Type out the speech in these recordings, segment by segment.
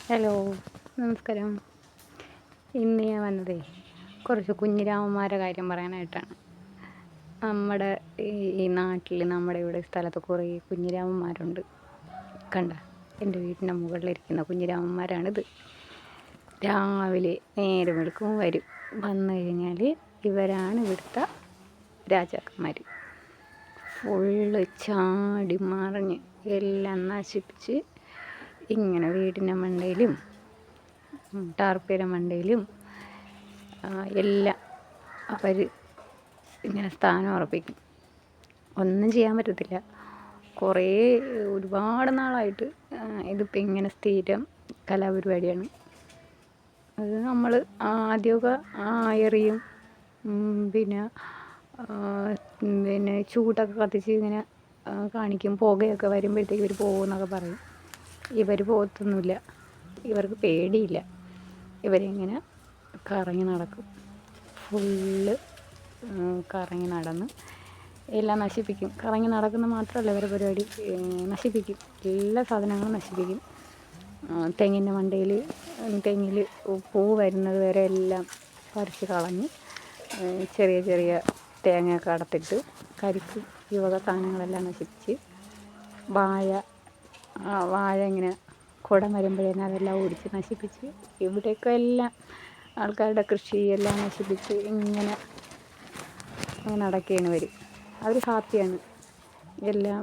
Hello, നമസ്കാരം. ഇന്ന് ഞാൻ വന്നതേ കുറച്ച് കുഞ്ഞിരാമന്മാരുടെ കാര്യം പറയാനായിട്ടാണ്. നമ്മുടെ ഈ നാട്ടിൽ നമ്മുടെ ഇവിടെ സ്ഥലത്ത് കുറേ കുഞ്ഞിരാമന്മാരുണ്ട്. കണ്ട, എൻ്റെ വീടിൻ്റെ മുകളിലിരിക്കുന്ന കുഞ്ഞിരാമന്മാരാണിത്. രാവിലെ നേരം വെളുക്കും വരും. വന്നു കഴിഞ്ഞാൽ ഇവരാണ് ഇവിടുത്തെ രാജാക്കന്മാർ. ഫുള്ള് ചാടി മറിഞ്ഞ് എല്ലാം നശിപ്പിച്ച് ഇങ്ങനെ വീടിൻ്റെ മണ്ടയിലും ടാർപ്പേര മണ്ടയിലും എല്ലാം അവർ ഇങ്ങനെ സ്ഥാനം ഉറപ്പിക്കും. ഒന്നും ചെയ്യാൻ പറ്റത്തില്ല. ഒരുപാട് നാളായിട്ട് ഇതിപ്പോൾ ഇങ്ങനെ സ്ഥിരം കലാപരിപാടിയാണ്. അത് നമ്മൾ ആദ്യമൊക്കെ എറിയും, പിന്നെ ചൂട്ടൊക്കെ കത്തിച്ച് ഇങ്ങനെ കാണിക്കും. പുകയൊക്കെ വരുമ്പോഴത്തേക്ക് ഇവർ പോകുമെന്നൊക്കെ പറയും. ഇവർ പോകത്തൊന്നുമില്ല. ഇവർക്ക് പേടിയില്ല. ഇവരിങ്ങനെ കറങ്ങി നടക്കും. ഫുള്ള് കറങ്ങി നടന്ന് എല്ലാം നശിപ്പിക്കും. കറങ്ങി നടക്കുന്ന മാത്രമല്ല ഇവരുടെ പരിപാടി, നശിപ്പിക്കും. എല്ലാ സാധനങ്ങളും നശിപ്പിക്കും. തെങ്ങിൻ്റെ മണ്ടയിൽ തെങ്ങിൽ പൂ വരുന്നത് വരെ എല്ലാം പറിച്ച് കളഞ്ഞ് ചെറിയ ചെറിയ തേങ്ങയൊക്കെ അടത്തിട്ട് കരിക്കും. ഈ വക സാധനങ്ങളെല്ലാം നശിപ്പിച്ച് വാഴ ഇങ്ങനെ കുടം വരുമ്പോഴേനും അതെല്ലാം ഓടിച്ച് നശിപ്പിച്ച് ഇവിടെയൊക്കെ എല്ലാം ആൾക്കാരുടെ കൃഷി എല്ലാം നശിപ്പിച്ച് ഇങ്ങനെ നടക്കുകയാണ് വരും. അവർ ഹാപ്പിയാണ്. എല്ലാം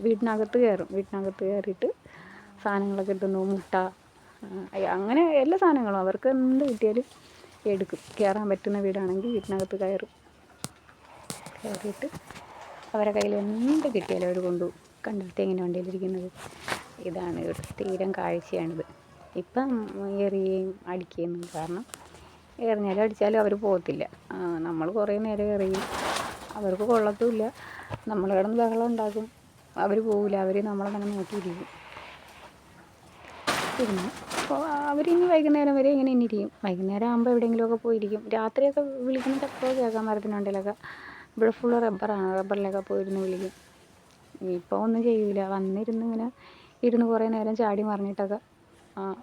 വീടിനകത്ത് കയറിയിട്ട് സാധനങ്ങളൊക്കെ ഇട്ടുന്നു. മുട്ട, അങ്ങനെ എല്ലാ സാധനങ്ങളും അവർക്ക് എന്ത് കിട്ടിയാലും എടുക്കും. കയറാൻ പറ്റുന്ന വീടാണെങ്കിൽ വീട്ടിനകത്ത് കയറിയിട്ട് അവരുടെ കയ്യിൽ എന്ത് കിട്ടിയാലും അവർ കൊണ്ടുപോകും. കണ്ടിട്ട് എങ്ങനെ വണ്ടിയിലിരിക്കുന്നത്. ഇതാണ് ഇവിടെ സ്ഥിരം കാഴ്ചയാണിത്. ഇപ്പം എറിയുകയും അടിക്കുകയും, കാരണം എറിഞ്ഞാലും അടിച്ചാലും അവർ പോകത്തില്ല. നമ്മൾ കുറേ നേരം എറിയും, അവർക്ക് കൊള്ളത്തുമില്ല. നമ്മൾ കിടന്ന് ബഹളം ഉണ്ടാക്കും, അവർ പോകില്ല. അവർ നമ്മളെ തന്നെ നോക്കിയിരിക്കും. പിന്നെ അവരിനി വൈകുന്നേരം വരെ ഇങ്ങനെ ഇരിക്കും. വൈകുന്നേരം ആകുമ്പോൾ എവിടെയെങ്കിലുമൊക്കെ പോയിരിക്കും. രാത്രിയൊക്കെ വിളിക്കുന്ന ചിലപ്പോൾ കേൾക്കാം. മരത്തിനുണ്ടിലൊക്കെ. ഇവിടെ ഫുള്ള് റബ്ബറാണ്. റബ്ബറിലൊക്കെ പോയിരുന്ന് വിളിക്കും. ഇപ്പോൾ ഒന്നും ചെയ്യൂല. ഇരുന്ന് കുറേ നേരം ചാടി മറിഞ്ഞിട്ടൊക്കെ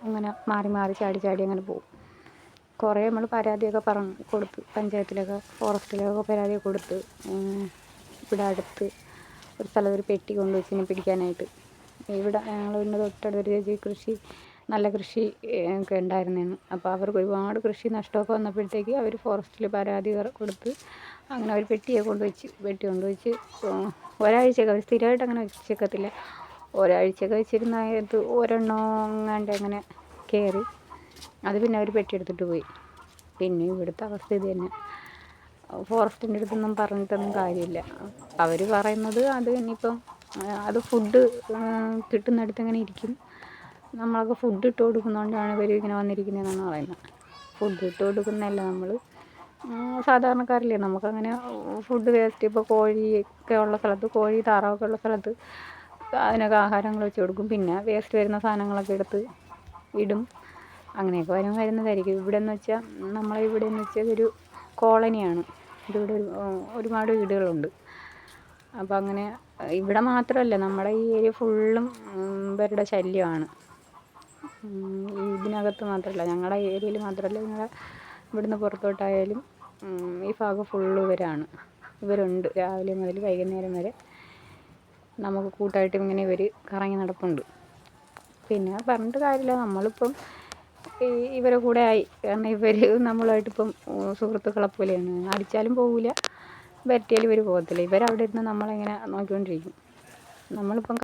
അങ്ങനെ മാറി ചാടി അങ്ങനെ പോകും. കുറേ നമ്മൾ പരാതിയൊക്കെ കൊടുത്ത് പഞ്ചായത്തിലൊക്കെ ഫോറസ്റ്റിലൊക്കെ പരാതിയൊക്കെ കൊടുത്ത്. ഇവിടെ അടുത്ത് ഒരു സ്ഥലത്ത് ഒരു പെട്ടി കൊണ്ടുവച്ചിന് പിടിക്കാനായിട്ട്. ഇവിടെ ഞങ്ങൾ വീടിൻ്റെ തൊട്ടടുത്തൊരു ചേച്ചി നല്ല കൃഷി ഒക്കെ ഉണ്ടായിരുന്നതാണ്. അപ്പോൾ അവർക്ക് ഒരുപാട് കൃഷി നഷ്ടമൊക്കെ വന്നപ്പോഴത്തേക്ക് അവർ ഫോറസ്റ്റിൽ പരാതി കൊടുത്ത് അങ്ങനെ അവർ പെട്ടി കൊണ്ടുവച്ച് ഒരാഴ്ചയൊക്കെ, അവർ സ്ഥിരമായിട്ട് അങ്ങനെ വെച്ചേക്കത്തില്ല. ഒരാഴ്ചയൊക്കെ വെച്ചിരുന്നത് ഒരെണ്ണം അങ്ങനെ കയറി. അത് പിന്നെ അവർ പെട്ടി എടുത്തിട്ട് പോയി. പിന്നെ ഇവിടുത്തെ അവസ്ഥ ഇത് തന്നെ. ഫോറസ്റ്റിൻ്റെ അടുത്തൊന്നും പറഞ്ഞിട്ടൊന്നും കാര്യമില്ല. അവർ പറയുന്നത് അത് ഇനിയിപ്പം അത് ഫുഡ് കിട്ടുന്നിടത്ത് ഇങ്ങനെ ഇരിക്കും. നമ്മളൊക്കെ ഫുഡ് ഇട്ട് കൊടുക്കുന്നതുകൊണ്ടാണ് ഇവർ ഇങ്ങനെ വന്നിരിക്കുന്നതെന്നാണ് പറയുന്നത്. ഫുഡ് ഇട്ട് കൊടുക്കുന്നതല്ല, നമ്മൾ സാധാരണക്കാരില്ലേ, നമുക്കങ്ങനെ ഫുഡ് വേസ്റ്റ്, ഇപ്പോൾ കോഴിയൊക്കെ ഉള്ള സ്ഥലത്ത്, താറാവൊക്കെ ഉള്ള സ്ഥലത്ത് അതിനൊക്കെ ആഹാരങ്ങൾ വെച്ച് കൊടുക്കും. പിന്നെ വേസ്റ്റ് വരുന്ന സാധനങ്ങളൊക്കെ എടുത്ത് ഇടും. അങ്ങനെയൊക്കെ വരുന്നതായിരിക്കും. നമ്മളിവിടെയെന്ന് വെച്ചാൽ ഒരു കോളനിയാണ്. ഇതിവിടെ ഒരുപാട് വീടുകളുണ്ട്. അപ്പോൾ അങ്ങനെ ഇവിടെ മാത്രമല്ല, നമ്മുടെ ഈ ഏരിയ ഫുള്ളും ഇവരുടെ ശല്യമാണ്. ഇതിനകത്ത് മാത്രമല്ല, ഞങ്ങളുടെ ഏരിയയിൽ മാത്രമല്ല, ഇവിടുന്ന് പുറത്തോട്ടായാലും ഈ ഭാഗം ഫുള്ള് ഇവരുണ്ട്. രാവിലെ മുതൽ വൈകുന്നേരം വരെ നമുക്ക് കൂട്ടായിട്ട് ഇങ്ങനെ ഇവർ കറങ്ങി നടപ്പുണ്ട്. പിന്നെ പറഞ്ഞിട്ട് കാര്യമില്ല, നമ്മളിപ്പം ഇവരെ കൂടെ ആയി. കാരണം ഇവർ നമ്മളുമായിട്ടിപ്പം സുഹൃത്തുക്കളെ പോലെയാണ്. അടിച്ചാലും പോകില്ല, വരട്ടിയാലും ഇവർ പോകത്തില്ല. ഇവരവിടെ ഇരുന്ന് നമ്മളിങ്ങനെ നോക്കിക്കൊണ്ടിരിക്കും. നമ്മളിപ്പം